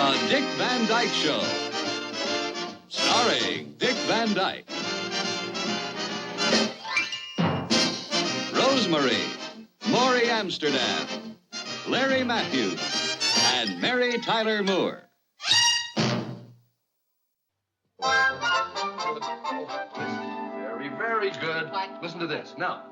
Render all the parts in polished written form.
The Dick Van Dyke Show. Starring Dick Van Dyke. Rosemary, Maury Amsterdam, Larry Matthews, and Mary Tyler Moore. Very, very good. What? Listen to this. Now,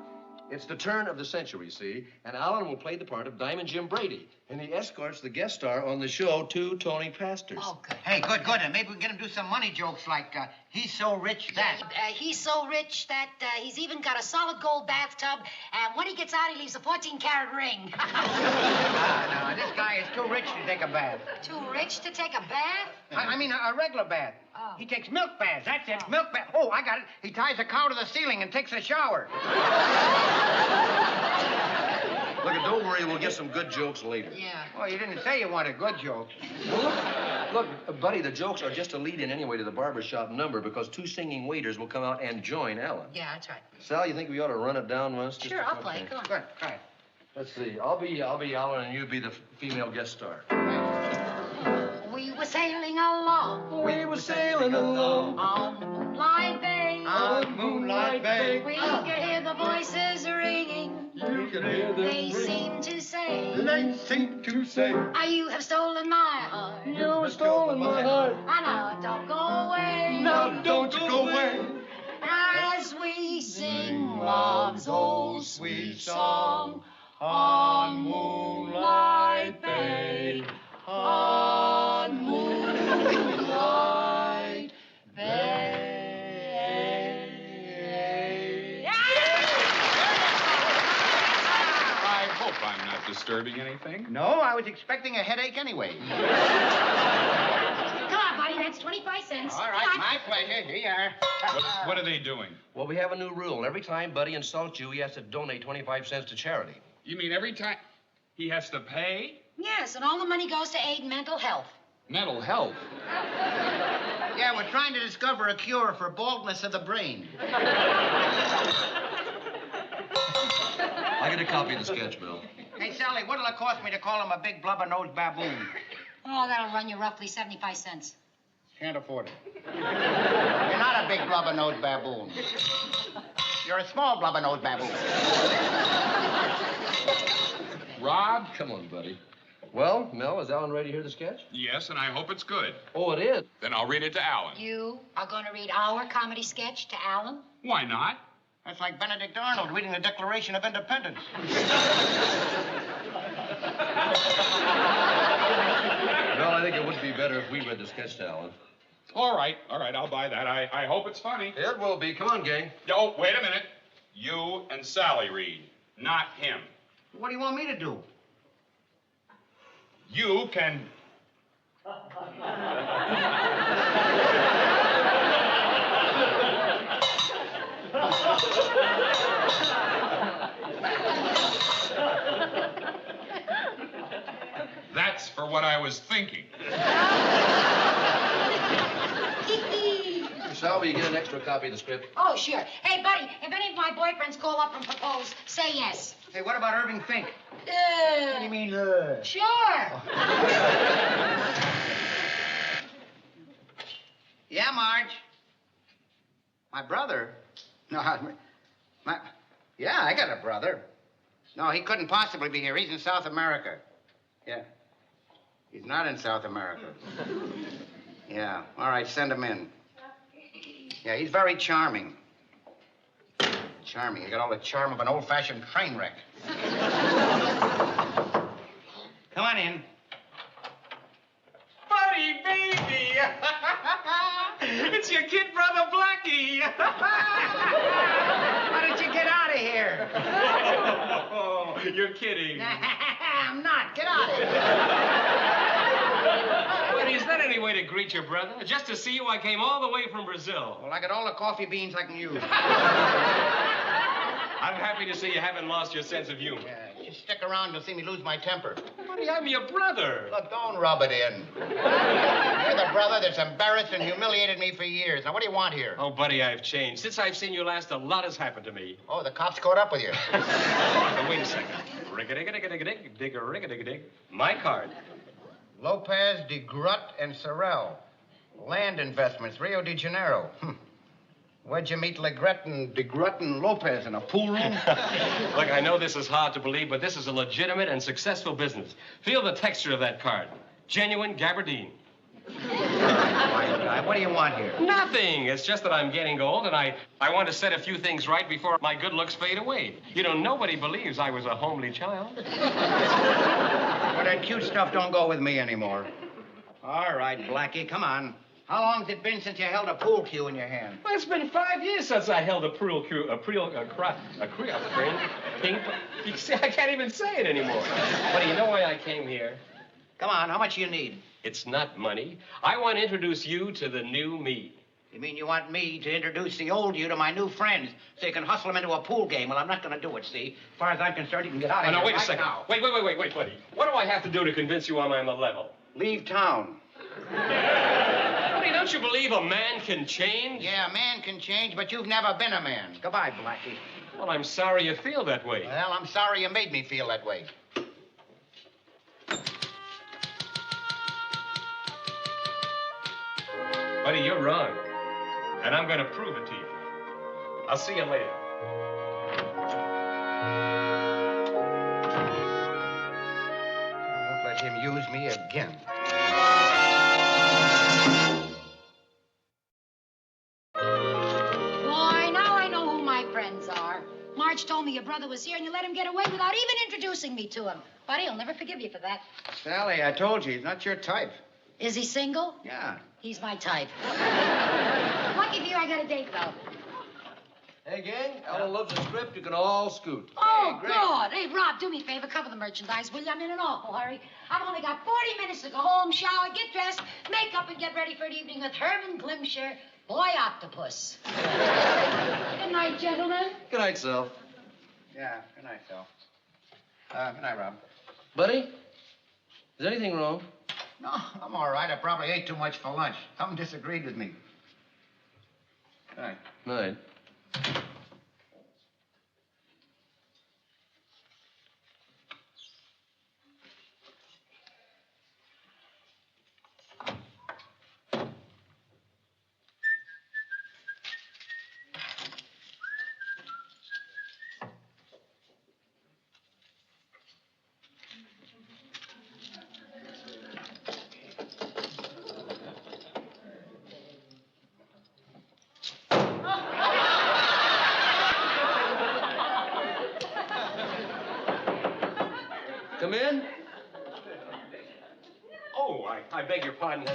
it's the turn of the century, see? And Alan will play the part of Diamond Jim Brady. And he escorts the guest star on the show to Tony Pastors. Oh, good. Hey, good. And maybe we can get him to do some money jokes like, he's so rich that... He's so rich that he's even got a solid gold bathtub, and when he gets out, he leaves a 14-carat ring. No, this guy is too rich to take a bath. Too rich to take a bath? I mean, a regular bath. Oh. He takes milk baths, that's it, milk bath. Oh, I got it. He ties a cow to the ceiling and takes a shower. Look, don't worry, we'll get some good jokes later. Yeah. Oh, you didn't say you wanted good jokes. Look, Buddy, the jokes are just a lead-in anyway to the barbershop number because two singing waiters will come out and join Alan. Yeah, that's right. Sal, you think we ought to run it down once? Sure, I'll play. Go on. Good, try it. Let's see. I'll be Alan and you be the female guest star. We were sailing along. We were sailing along On Moonlight Bay. on Moonlight Bay. We could hear the voices ringing. You can hear them They seem to say, They seem to say, you have stolen my heart. you have stolen my heart. And now don't go away. Now don't you go away. As we sing love's old sweet song on Moonlight Bay, on Moonlight Bay. I hope I'm not disturbing anything. No, I was expecting a headache anyway. Come on, buddy, that's 25 cents. All right, my pleasure. Here you are. What are they doing? Well, we have a new rule. Every time Buddy insults you, he has to donate 25 cents to charity. You mean every time he has to pay? Yes, and all the money goes to aid mental health. Mental health. Yeah, we're trying to discover a cure for baldness of the brain. I get a copy of the sketch, Bill. Hey, Sally, what'll it cost me to call him a big blubber-nosed baboon? Oh, that'll run you roughly 75 cents. Can't afford it. You're not a big blubber-nosed baboon. You're a small blubber-nosed baboon. Rob? Come on, Buddy. Well, Mel, is Alan ready to hear the sketch? Yes, and I hope it's good. Oh, it is. Then I'll read it to Alan. You are going to read our comedy sketch to Alan? Why not? That's like Benedict Arnold reading the Declaration of Independence. Well, I think it would be better if we read the sketch to Alan. All right, I'll buy that. I hope it's funny. It will be. Come on, gang. Oh, wait a minute. You and Sally read, not him. What do you want me to do? You can... That's for what I was thinking. Sal, will you get an extra copy of the script? Oh, sure. Hey, buddy, if any of my boyfriends call up and propose, say yes. Hey, what about Irving Fink? What do you mean, Sure. Yeah, Marge. My brother? No, yeah, I got a brother. No, he couldn't possibly be here. He's in South America. Yeah. He's not in South America. Yeah. All right, send him in. Yeah, he's very charming. Charming. He got all the charm of an old-fashioned train wreck. Come on in. Buddy, baby! It's your kid brother, Blackie! Why don't you get out of here? Oh, you're kidding. I'm not. Get out of here. Buddy, is that any way to greet your brother? Just to see you, I came all the way from Brazil. Well, I got all the coffee beans I can use. I'm happy to see you haven't lost your sense of humor. Yeah, just stick around to see me lose my temper. Buddy, I'm your brother. Look, don't rub it in. You're the brother that's embarrassed and humiliated me for years. Now, what do you want here? Oh, buddy, I've changed. Since I've seen you last, a lot has happened to me. Oh, the cops caught up with you. Now, wait a second. Rig-a-dig-a-dig-a-dig-dig, dig-a-rig-a-dig-a-dig. My card. Lopez, de Groot, and Sorrell. Land investments, Rio de Janeiro. Where'd you meet Legret and de Groot and Lopez, in a pool room? Look, I know this is hard to believe, but this is a legitimate and successful business. Feel the texture of that card. Genuine gabardine. What do you want here? Nothing. It's just that I'm getting old, and I want to set a few things right before my good looks fade away. You know, nobody believes I was a homely child. Well, that cute stuff don't go with me anymore. All right, Blackie, come on. How long's it been since you held a pool cue in your hand? Well, it's been 5 years since I held a ping. You see, I can't even say it anymore. But you know why I came here? Come on, how much you need? It's not money. I want to introduce you to the new me. You mean you want me to introduce the old you to my new friends so you can hustle them into a pool game? Well, I'm not going to do it, see? As far as I'm concerned, you can get out of here Wait a right second. now. Wait, buddy. What do I have to do to convince you I'm on the level? Leave town. Buddy, don't you believe a man can change? Yeah, a man can change, but you've never been a man. Goodbye, Blackie. Well, I'm sorry you feel that way. Well, I'm sorry you made me feel that way. Buddy, you're wrong. And I'm going to prove it to you. I'll see you later. I won't let him use me again. Boy, now I know who my friends are. Marge told me your brother was here, and you let him get away without even introducing me to him. Buddy, he'll never forgive you for that. Sally, I told you, he's not your type. Is he single? Yeah. He's my type. Lucky for you, I got a date, though. Hey, gang, Ellen loves the script. You can all scoot. Oh, great. good. Hey, Rob, do me a favor. Cover the merchandise, will you? I'm in an awful hurry. I've only got 40 minutes to go home, shower, get dressed, make up, and get ready for an evening with Herman Glimsher, Boy Octopus. Good night, gentlemen. Good night, Sal. Yeah, good night, Phil. Good night, Rob. Buddy, is anything wrong? No, I'm all right. I probably ate too much for lunch. Something disagreed with me. Good night. Night. Come in. Oh, I beg your pardon.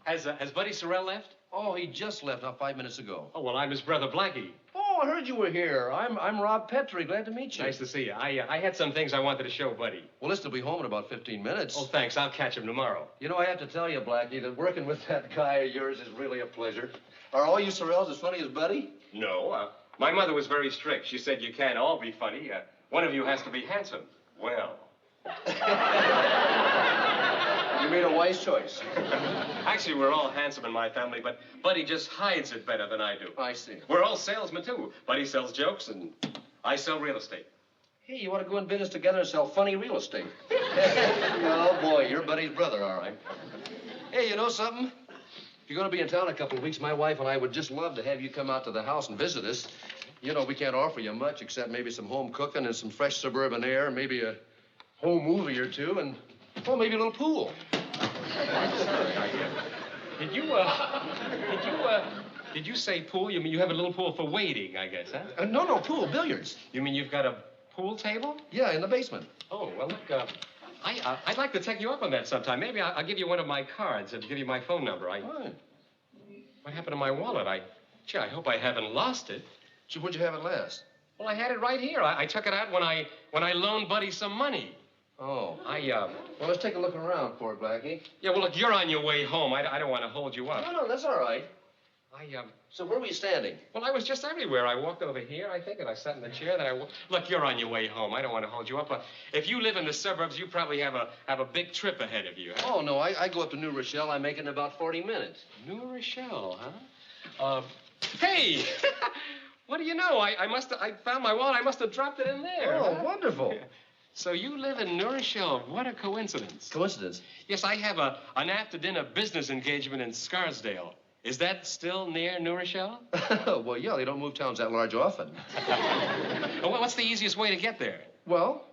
Has Buddy Sorrell left? Oh, he just left not 5 minutes ago. Oh, well, I'm his brother, Blackie. Oh, I heard you were here. I'm Rob Petrie. Glad to meet you. Nice to see you. I had some things I wanted to show Buddy. Well, listen, will be home in about 15 minutes. Oh, thanks. I'll catch him tomorrow. You know, I have to tell you, Blackie, that working with that guy of yours is really a pleasure. Are all you Sorrells as funny as Buddy? No, my mother was very strict. She said you can't all be funny. One of you has to be handsome. Well. You made a wise choice. Actually, we're all handsome in my family, but Buddy just hides it better than I do. I see. We're all salesmen, too. Buddy sells jokes, and I sell real estate. Hey, you want to go in business together and sell funny real estate? Oh, boy, you're Buddy's brother, all right. Hey, you know something? If you're going to be in town a couple of weeks, my wife and I would just love to have you come out to the house and visit us. You know, we can't offer you much except maybe some home cooking and some fresh suburban air, maybe a home movie or two, and, oh, maybe a little pool. Did you say pool? You mean you have a little pool for waiting, I guess, huh? No, pool, billiards. You mean you've got a pool table? Yeah, in the basement. Oh, well, look, I'd like to take you up on that sometime. Maybe I'll give you one of my cards and give you my phone number. Fine. What happened to my wallet? Gee, I hope I haven't lost it. So where'd you have it last? Well, I had it right here. I took it out when I loaned Buddy some money. Oh. Well, let's take a look around for it, Blackie. Yeah, well, look, you're on your way home. I don't want to hold you up. No, that's all right. I So where were you standing? Well, I was just everywhere. I walked over here, I think, and I sat in the chair. Then Look, you're on your way home. I don't want to hold you up. But if you live in the suburbs, you probably have a big trip ahead of you. Huh? Oh, no, I go up to New Rochelle. I make it in about 40 minutes. New Rochelle, huh? Hey! What do you know? I found my wallet. I must have dropped it in there. Oh, wonderful. So you live in New Rochelle. What a coincidence. Coincidence? Yes, I have an after-dinner business engagement in Scarsdale. Is that still near New Rochelle? Well, yeah, they don't move towns that large often. Well, what's the easiest way to get there? Well,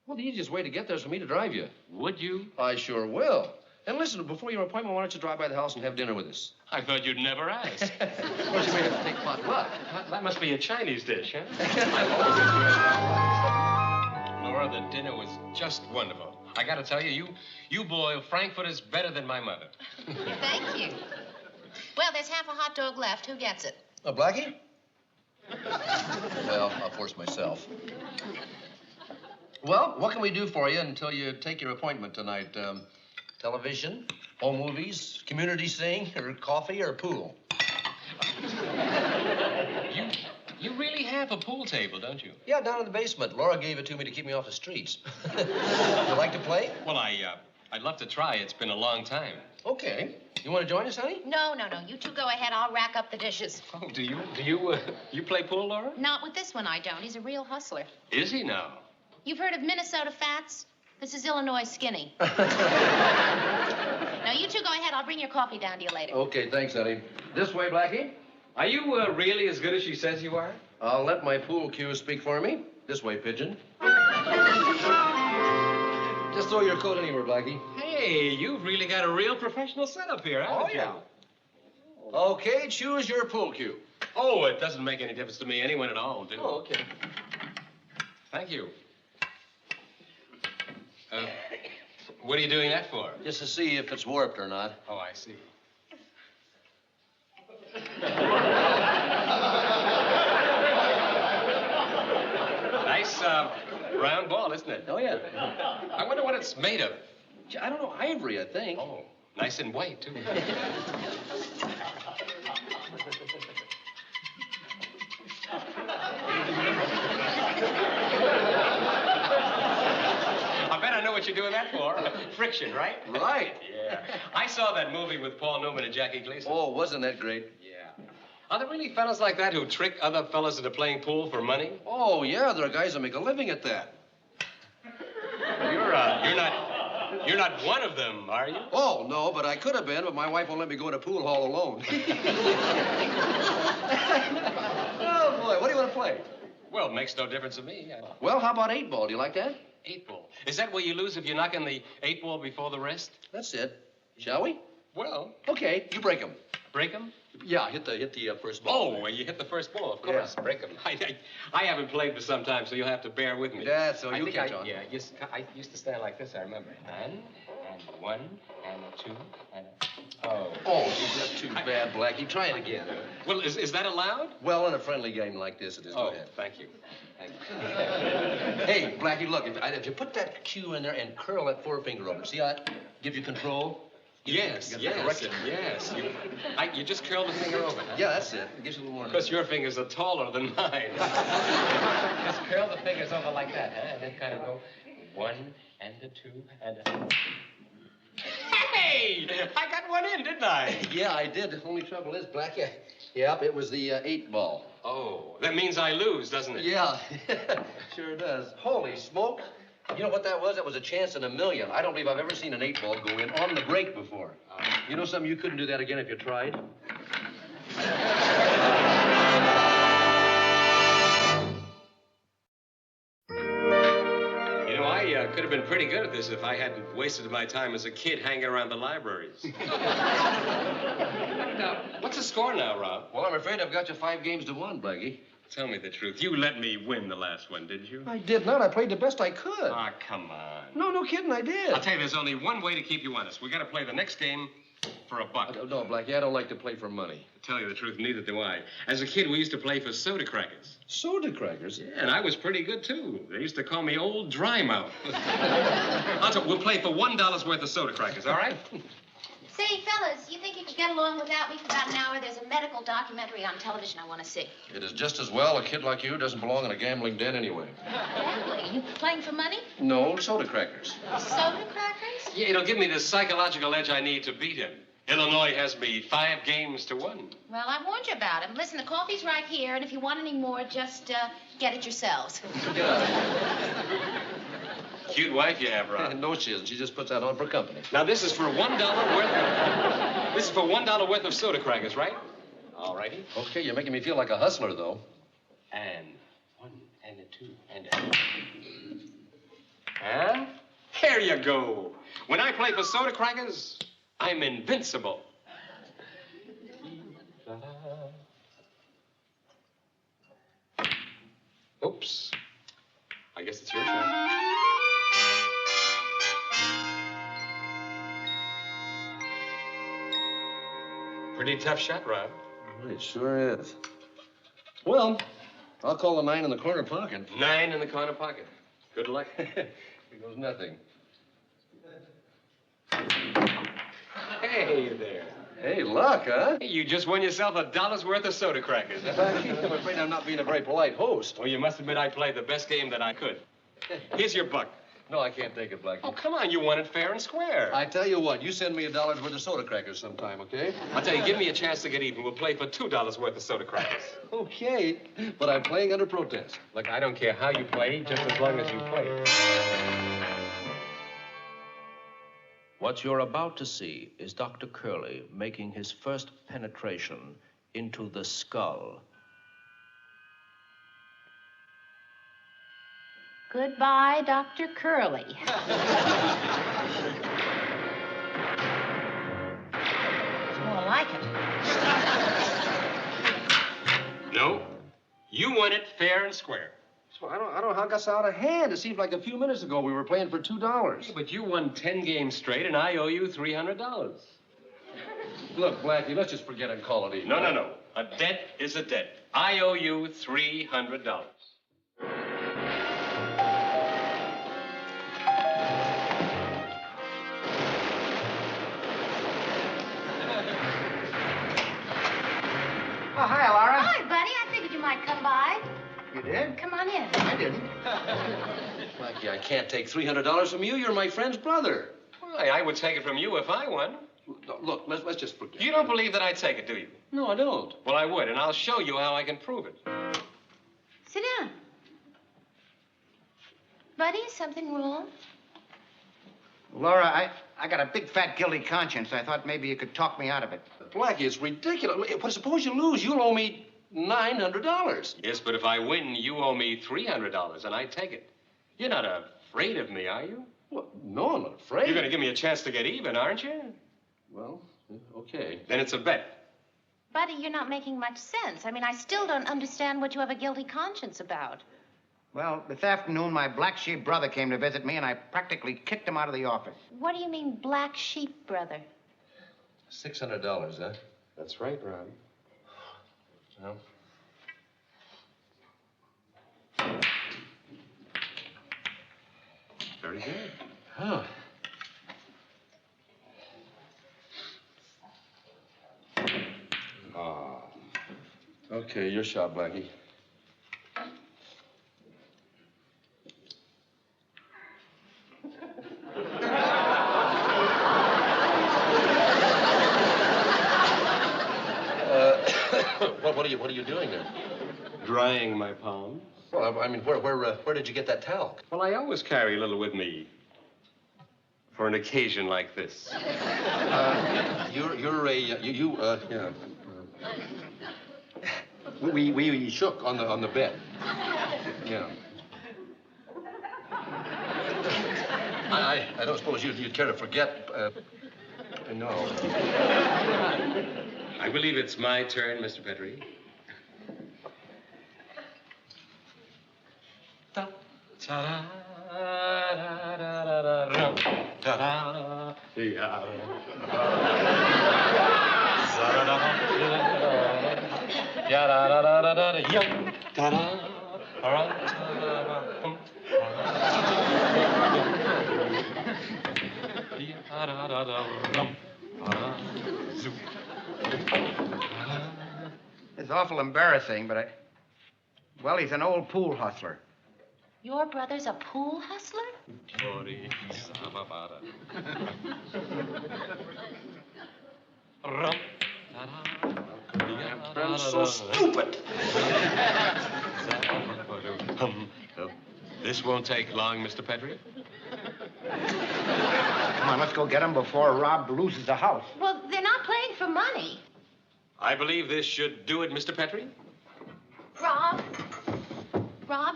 the easiest way to get there is for me to drive you. Would you? I sure will. And listen, before your appointment, why don't you drive by the house and have dinner with us? I thought you'd never ask. Well, you may have to take pot luck. That must be a Chinese dish, huh? Laura, the dinner was just wonderful. I gotta tell you, you boil Frankfurters better than my mother. Thank you. Well, there's half a hot dog left. Who gets it? Blackie? Well, I'll force myself. Well, what can we do for you until you take your appointment tonight? Television, home movies, community sing, or coffee, or pool? You really have a pool table, don't you? Yeah, down in the basement. Laura gave it to me to keep me off the streets. You like to play? Well, I'd love to try. It's been a long time. Okay. You want to join us, honey? No. You two go ahead. I'll rack up the dishes. Oh, do you you play pool, Laura? Not with this one, I don't. He's a real hustler. Is he now? You've heard of Minnesota Fats? This is Illinois Skinny. Now, you two go ahead. I'll bring your coffee down to you later. Okay, thanks, honey. This way, Blackie. Are you really as good as she says you are? I'll let my pool cue speak for me. This way, pigeon. Just throw your coat anywhere, Blackie. Hey, you've really got a real professional setup here, haven't you? Okay, choose your pool cue. Oh, it doesn't make any difference to me. Anyone at all, do. Oh, okay. Thank you. What are you doing that for? Just to see if it's warped or not. Oh, I see. Nice round ball, isn't it? Oh, yeah. I wonder what it's made of. I don't know, ivory, I think. Oh, nice and white, too. I bet I know what you're doing that for. Friction, right? Right. Yeah. I saw that movie with Paul Newman and Jackie Gleason. Oh, wasn't that great? Yeah. Are there really fellas like that who trick other fellas into playing pool for money? Oh, yeah, there are guys that make a living at that. You're not one of them, are you? Oh, no, but I could have been, but my wife won't let me go in a pool hall alone. Oh, boy, what do you want to play? Well, it makes no difference to me. Well, how about 8-ball? Do you like that? 8-ball. Is that where you lose if you knock in the 8-ball before the rest? That's it. Shall we? Well, Okay, you break them. break 'em? Yeah, hit the first ball. Oh, well, you hit the first ball, of course. Yeah. Break 'em. I haven't played for some time, so you'll have to bear with me. Yeah, so I you think catch on. Yeah, I used to stand like this, I remember. And one, and a two, and a... Oh. Oh, that's too bad, Blackie. Try it again. Well, is that allowed? Well, in a friendly game like this, it is. Go Oh, ahead. thank you. Thank you. Hey, Blackie, look, if you put that cue in there and curl that forefinger over, see how it gives you control? Yes, You got the direction. yes. You just curl the finger over, huh? Yeah, that's it. It gives you a little more. Of course, your fingers are taller than mine. Just curl the fingers over like that, huh? And then kind of go one, and a two, and a... Hey! I got one in, didn't I? Yeah, I did. The only trouble is, Blackie, yep, it was the 8-ball. Oh, that means I lose, doesn't it? Yeah, sure does. Holy smoke. You know what that was? That was a chance in a million. I don't believe I've ever seen an 8-ball go in on the break before. You know something? You couldn't do that again if you tried. You know, I could have been pretty good at this if I hadn't wasted my time as a kid hanging around the libraries. Now, what's the score now, Rob? Well, I'm afraid I've got you 5 games to 1, Blackie. Tell me the truth. You let me win the last one, didn't you? I did not. I played the best I could. Ah, come on. No kidding, I did. I'll tell you, there's only one way to keep you honest. We got to play the next game for $1. No, Blackie, I don't like to play for money. To tell you the truth, neither do I. As a kid, we used to play for soda crackers. Soda crackers? Yeah, and I was pretty good, too. They used to call me Old Dry Mouth. I'll tell you, we'll play for $1 worth of soda crackers, all right? Say, fellas, you think you could get along without me for about an hour? There's a medical documentary on television I want to see. It is just as well a kid like you doesn't belong in a gambling den anyway. Gambling? You playing for money? No, soda crackers. Soda crackers? Yeah, it'll give me the psychological edge I need to beat him. Illinois has me 5 games to 1. Well, I warned you about it. Listen, the coffee's right here, and if you want any more, just get it yourselves. Cute wife you have, Ron. No, she isn't. She just puts that on for company. Now, this is for $1 worth of... This is for $1 worth of soda crackers, right? All righty. Okay, you're making me feel like a hustler, though. And 1, and a 2, and a... Huh? Here you go. When I play for soda crackers, I'm invincible. Oops. I guess it's your turn. Pretty tough shot, Rob. It sure is. Well, I'll call the 9 in the corner pocket. 9 in the corner pocket. Good luck. Here goes nothing. Hey there. Hey, luck, huh? Hey, you just won yourself $1 worth of soda crackers. I'm afraid I'm not being a very polite host. Well, you must admit I played the best game that I could. Here's your buck. No, I can't take it, Blackie. Oh, come on. You won it fair and square. I tell you what, you send me $1 worth of soda crackers sometime, okay? I'll tell you, give me a chance to get even. We'll play for $2 worth of soda crackers. Okay, but I'm playing under protest. Look, I don't care how you play, just as long as you play. What you're about to see is Dr. Curley making his first penetration into the skull. Goodbye, Dr. Curley. It's more like it. No. You won it fair and square. So I don't know how it got so out of hand. It seems like a few minutes ago we were playing for $2. Yeah, but you won 10 games straight, and I owe you $300. Look, Blackie, let's just forget and call it even. No. A debt is a debt. I owe you $300. Oh, hi, Laura. Hi, Buddy. I figured you might come by. You did? Come on in. I didn't. Blackie, I can't take $300 from you. You're my friend's brother. Well, I would take it from you if I won. Look, let's just forget. You don't believe that I'd take it, do you? No, I don't. Well, I would, and I'll show you how I can prove it. Sit down. Buddy, is something wrong? Laura, I got a big, fat, guilty conscience. I thought maybe you could talk me out of it. Blackie, it's ridiculous. But suppose you lose, you'll owe me $900. Yes, but if I win, you owe me $300, and I'd take it. You're not afraid of me, are you? Well, no, I'm not afraid. You're going to give me a chance to get even, aren't you? Well, okay. Then it's a bet. Buddy, you're not making much sense. I mean, I still don't understand what you have a guilty conscience about. Well, this afternoon, my black sheep brother came to visit me, and I practically kicked him out of the office. What do you mean, black sheep, brother? $600, huh? That's right, Rob. Well. Very good. Huh. Oh. Okay, your shot, Blackie. What are you doing there? Drying my palms. Well, I mean, where did you get that towel? Well, I always carry a little with me for an occasion like this. Yeah. We shook on the bed. Yeah. I don't suppose you'd care to forget. No. I believe it's my turn, Mr. Petrie. Ta-da, da-da-da-da-da, ta-da, yeah. Ya-da-da-da-da-da, yum, ta-da, It's awful embarrassing, but well, he's an old pool hustler. Your brother's a pool hustler? I'm so stupid. This won't take long, Mr. Petrie. Come on, let's go get them before Rob loses the house. Well, they're not playing for money. I believe this should do it, Mr. Petrie. Rob,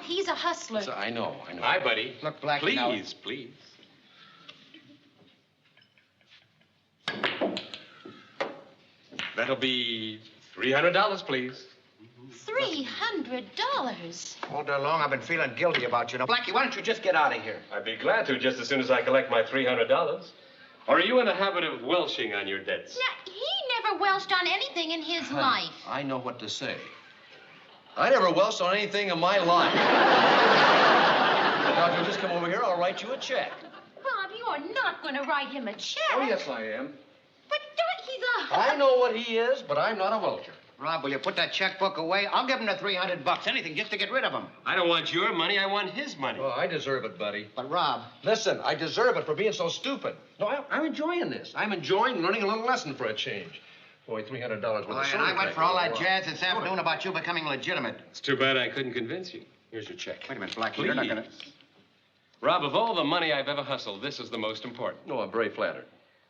he's a hustler. I know. Hi, buddy. Look, Blackie, Please. That'll be $300, please. $300. All day long, I've been feeling guilty about you. Now, Blackie, why don't you just get out of here? I'd be glad to just as soon as I collect my $300. Or are you in the habit of welching on your debts? Now, he never welched on anything in his life. I know what to say. I never welched on anything in my life. Now, if you'll just come over here, I'll write you a check. Rob, you're not going to write him a check. Oh, yes, I am. But he's a... I know what he is, but I'm not a welcher. Rob, will you put that checkbook away? I'll give him the $300. Anything just to get rid of him. I don't want your money. I want his money. Oh, I deserve it, buddy. But, Rob... Listen, I deserve it for being so stupid. No, I'm enjoying this. I'm enjoying learning a little lesson for a change. Boy, $300 worth of and I went for all that jazz this afternoon about you becoming legitimate. It's too bad I couldn't convince you. Here's your check. Wait a minute, Blackie, you're not gonna... Rob, of all the money I've ever hustled, this is the most important. No, I'm very flattered.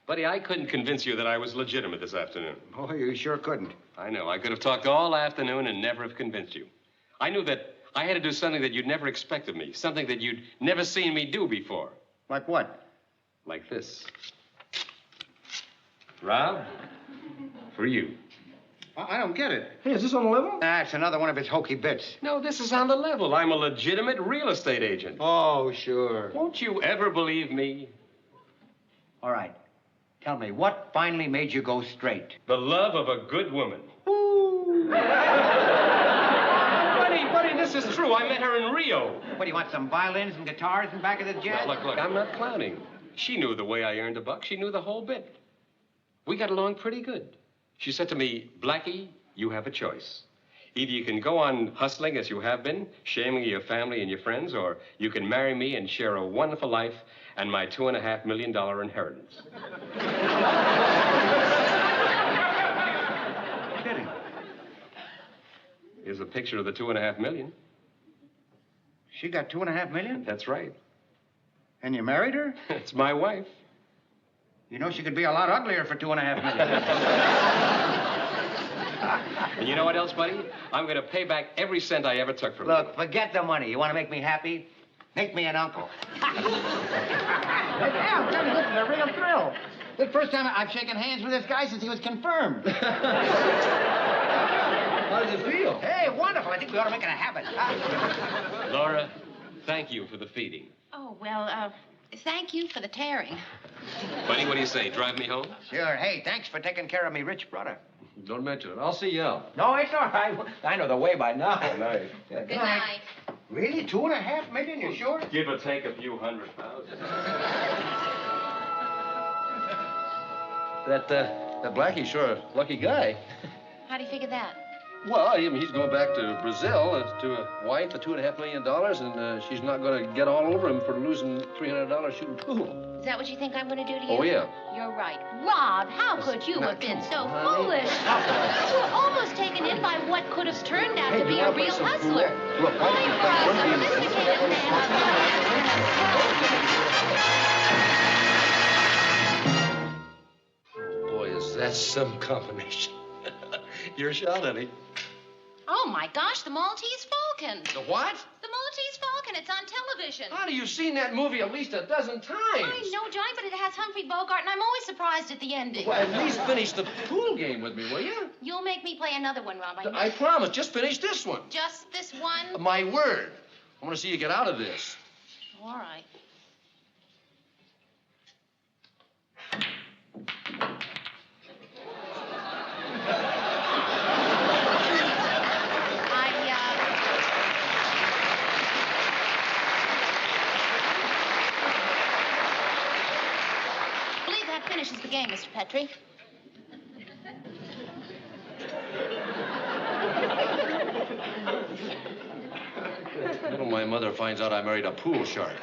Buddy, I couldn't convince you that I was legitimate this afternoon. Oh, you sure couldn't. I know. I could have talked all afternoon and never have convinced you. I knew that I had to do something that you'd never expect of me, something that you'd never seen me do before. Like what? Like this. Rob, for you. I don't get it. Hey, is this on the level? It's another one of his hokey bits. No, this is on the level. I'm a legitimate real estate agent. Oh, sure. Won't you ever believe me? All right. Tell me, what finally made you go straight? The love of a good woman. Buddy, this is true. I met her in Rio. What, do you want some violins and guitars in back of the jet? Now, look, I'm not clowning. She knew the way I earned a buck. She knew the whole bit. We got along pretty good. She said to me, Blackie, you have a choice. Either you can go on hustling as you have been, shaming your family and your friends, or you can marry me and share a wonderful life and my $2.5 million inheritance. Kidding. Here's a picture of the $2.5 million. She got $2.5 million? That's right. And you married her? It's my wife. You know, she could be a lot uglier for $2.5 million. And you know what else, buddy? I'm going to pay back every cent I ever took from you. Look, forget the money. You want to make me happy? Make me an uncle. Yeah, I'm telling you, this is a real thrill. The first time I've shaken hands with this guy since he was confirmed. How does it feel? Hey, wonderful. I think we ought to make it a habit. Laura, thank you for the feeding. Oh, well, thank you for the tearing. Buddy, what do you say? Drive me home? Sure. Hey, thanks for taking care of me rich brother. Don't mention it. I'll see you out. No, it's all right. I know the way by now. Good night. Good night. Really? $2.5 million? You sure? Give or take a few $100,000. That Blackie's sure a lucky guy. How do you figure that? Well, I mean, he's going back to Brazil to a wife of $2.5 million, and she's not going to get all over him for losing $300 shooting pool. Is that what you think I'm going to do to you? Oh, yeah. You're right. Rob, how could you have been so foolish? You were almost taken in by what could have turned out to be a real hustler. Look, Going for a sophisticated man. Boy, is that some combination. Your shot, Eddie. Oh, my gosh, the Maltese Falcon. The what? The Maltese Falcon. It's on television. Honey, you've seen that movie at least a dozen times. I know, Johnny, but it has Humphrey Bogart, and I'm always surprised at the ending. Well, at least finish the pool game with me, will you? You'll make me play another one, Rob. I promise. Just finish this one. Just this one? My word. I want to see you get out of this. All right. Finishes the game, Mr. Petrie. When my mother finds out I married a pool shark.